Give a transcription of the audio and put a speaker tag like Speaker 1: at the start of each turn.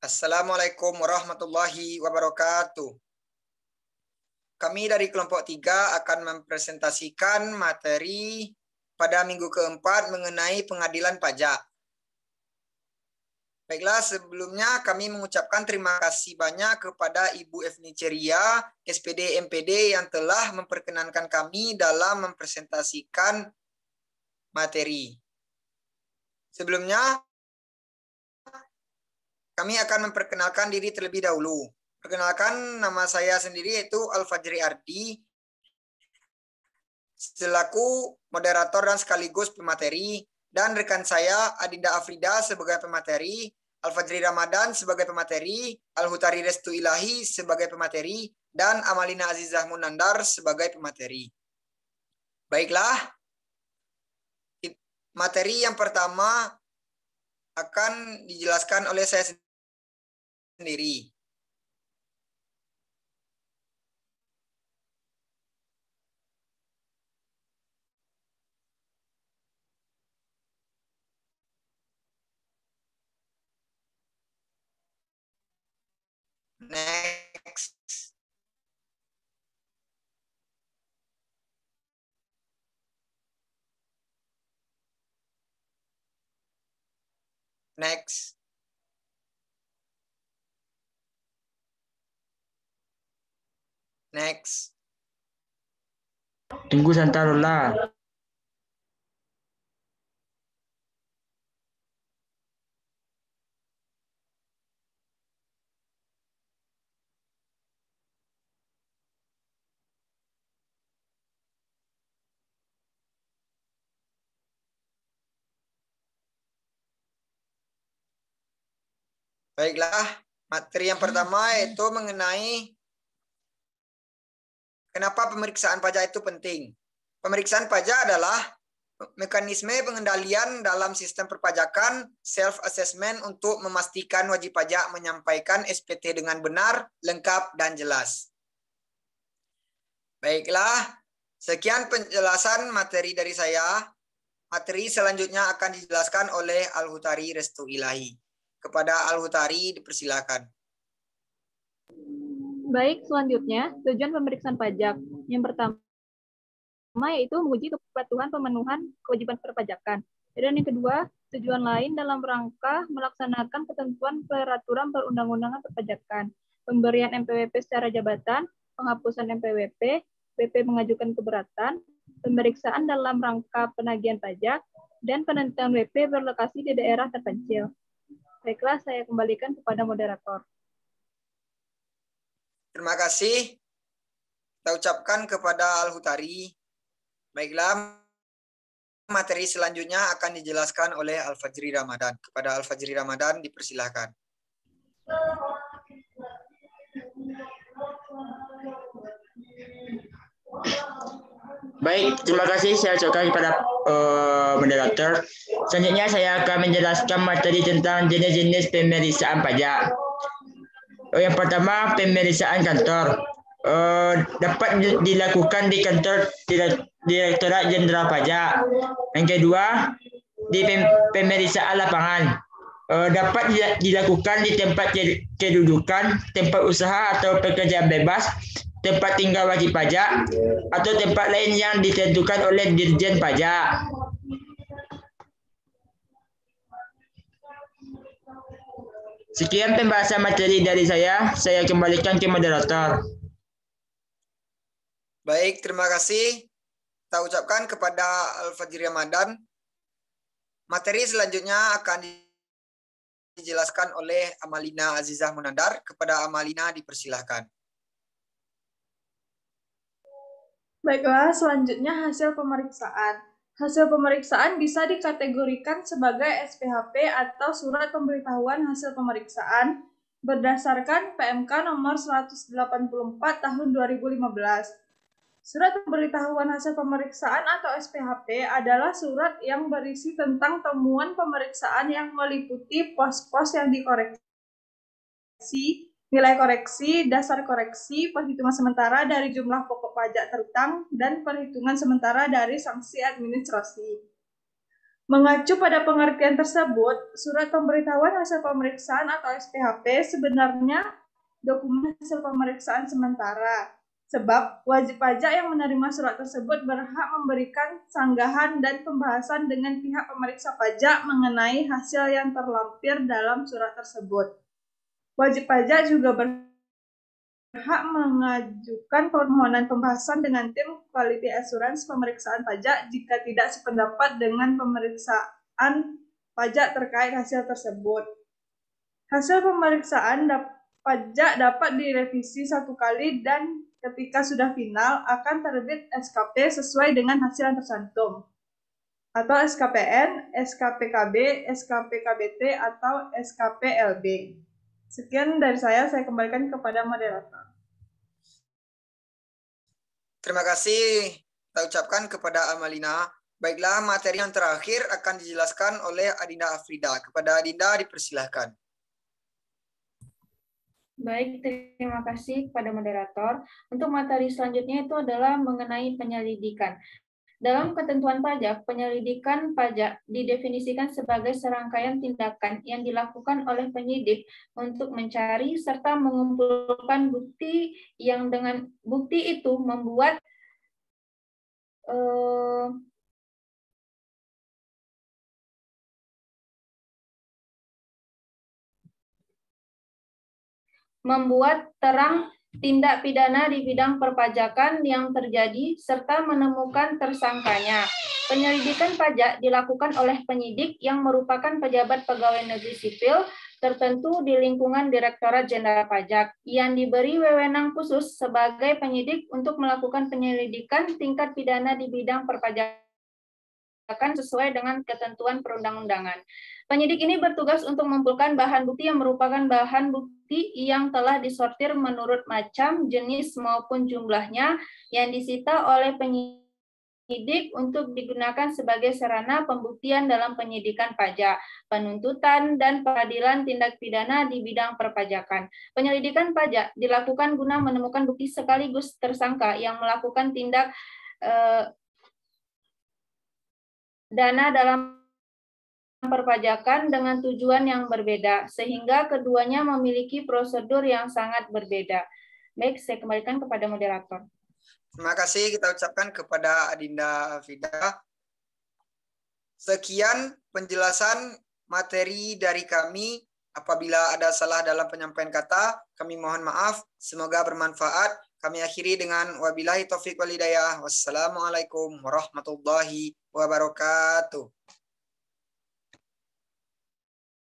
Speaker 1: Assalamualaikum warahmatullahi wabarakatuh. Kami dari kelompok 3 akan mempresentasikan materi pada minggu keempat mengenai pengadilan pajak. Baiklah, sebelumnya kami mengucapkan terima kasih banyak kepada Ibu Efni Ceria, SPD MPD yang telah memperkenankan kami dalam mempresentasikan materi. Sebelumnya, kami akan memperkenalkan diri terlebih dahulu. Perkenalkan, nama saya sendiri yaitu Al-Fajri Ardi, selaku moderator dan sekaligus pemateri, dan rekan saya Adinda Afrida sebagai pemateri, Al-Fajri Ramadan sebagai pemateri, Al-Hutari Restu Ilahi sebagai pemateri, dan Amalina Azizah Munandar sebagai pemateri. Baiklah, materi yang pertama akan dijelaskan oleh saya sendiri. Next. Next. Next.
Speaker 2: Tunggu sebentar lah.
Speaker 1: Baiklah, materi yang pertama yaitu mengenai kenapa pemeriksaan pajak itu penting. Pemeriksaan pajak adalah mekanisme pengendalian dalam sistem perpajakan self-assessment untuk memastikan wajib pajak menyampaikan SPT dengan benar, lengkap, dan jelas. Baiklah, sekian penjelasan materi dari saya. Materi selanjutnya akan dijelaskan oleh Al-Hutari Restu Ilahi. Kepada Al-Hutari dipersilakan.
Speaker 3: Baik, selanjutnya tujuan pemeriksaan pajak. Yang pertama yaitu menguji kepatuhan pemenuhan kewajiban perpajakan. Dan yang kedua, tujuan lain dalam rangka melaksanakan ketentuan peraturan perundang-undangan perpajakan, pemberian MPWP secara jabatan, penghapusan MPWP, PP mengajukan keberatan, pemeriksaan dalam rangka penagihan pajak, dan penentuan WP berlokasi di daerah terpencil. Baiklah, saya kembalikan kepada moderator.
Speaker 1: Terima kasih. Kita ucapkan kepada Al-Hutari. Baiklah, materi selanjutnya akan dijelaskan oleh Al-Fajri Ramadan. Kepada Al-Fajri Ramadan dipersilahkan.
Speaker 2: Baik, terima kasih saya ucapkan kepada moderator. Selanjutnya saya akan menjelaskan materi tentang jenis-jenis pemeriksaan pajak. Yang pertama, pemeriksaan kantor. Dapat dilakukan di kantor Direktorat Jenderal Pajak. Yang kedua, di pemeriksaan lapangan. Dapat dilakukan di tempat kedudukan, tempat usaha atau pekerjaan bebas, tempat tinggal wajib pajak, atau tempat lain yang ditentukan oleh Dirjen Pajak. Sekian pembahasan materi dari saya kembalikan ke moderator.
Speaker 1: Baik, terima kasih. Kita ucapkan kepada Al-Fajri Ramadan. Materi selanjutnya akan dijelaskan oleh Amalina Azizah Munandar. Kepada Amalina dipersilahkan.
Speaker 4: Baiklah, selanjutnya hasil pemeriksaan. Hasil pemeriksaan bisa dikategorikan sebagai SPHP atau Surat Pemberitahuan Hasil Pemeriksaan berdasarkan PMK nomor 184 tahun 2015. Surat Pemberitahuan Hasil Pemeriksaan atau SPHP adalah surat yang berisi tentang temuan pemeriksaan yang meliputi pos-pos yang dikoreksi, nilai koreksi, dasar koreksi, perhitungan sementara dari jumlah pokok pajak terutang, dan perhitungan sementara dari sanksi administrasi. Mengacu pada pengertian tersebut, surat pemberitahuan hasil pemeriksaan atau SPHP sebenarnya dokumen hasil pemeriksaan sementara. Sebab wajib pajak yang menerima surat tersebut berhak memberikan sanggahan dan pembahasan dengan pihak pemeriksa pajak mengenai hasil yang terlampir dalam surat tersebut. Wajib pajak juga berhak mengajukan permohonan pembahasan dengan tim quality assurance pemeriksaan pajak jika tidak sependapat dengan pemeriksaan pajak terkait hasil tersebut. Hasil pemeriksaan pajak dapat direvisi 1 kali dan ketika sudah final akan terbit SKP sesuai dengan hasil yang tercantum, atau SKPN, SKPKB, SKPKBT, atau SKPLB. Sekian dari saya kembalikan kepada moderator.
Speaker 1: Terima kasih kita ucapkan kepada Amalina. Baiklah, materi yang terakhir akan dijelaskan oleh Adinda Afrida. Kepada Adinda dipersilahkan.
Speaker 3: Baik, terima kasih kepada moderator. Untuk materi selanjutnya itu adalah mengenai penyelidikan. Dalam ketentuan pajak, penyelidikan pajak didefinisikan sebagai serangkaian tindakan yang dilakukan oleh penyidik untuk mencari serta mengumpulkan bukti yang dengan bukti itu membuat terang tindak pidana di bidang perpajakan yang terjadi serta menemukan tersangkanya. Penyelidikan pajak dilakukan oleh penyidik yang merupakan pejabat pegawai negeri sipil tertentu di lingkungan Direktorat Jenderal Pajak yang diberi wewenang khusus sebagai penyidik untuk melakukan penyelidikan tingkat pidana di bidang perpajakan sesuai dengan ketentuan perundang-undangan. Penyidik ini bertugas untuk mengumpulkan bahan bukti yang merupakan bahan bukti yang telah disortir menurut macam, jenis, maupun jumlahnya yang disita oleh penyidik untuk digunakan sebagai sarana pembuktian dalam penyidikan pajak, penuntutan, dan peradilan tindak pidana di bidang perpajakan. Penyelidikan pajak dilakukan guna menemukan bukti sekaligus tersangka yang melakukan tindak dana dalam perpajakan dengan tujuan yang berbeda, sehingga keduanya memiliki prosedur yang sangat berbeda. Baik, saya kembalikan kepada moderator.
Speaker 1: Terima kasih kita ucapkan kepada Adinda Afrida. Sekian penjelasan materi dari kami. Apabila ada salah dalam penyampaian kata, kami mohon maaf. Semoga bermanfaat. Kami akhiri dengan wabillahi taufiq wal hidayah. Wassalamualaikum warahmatullahi wabarakatuh.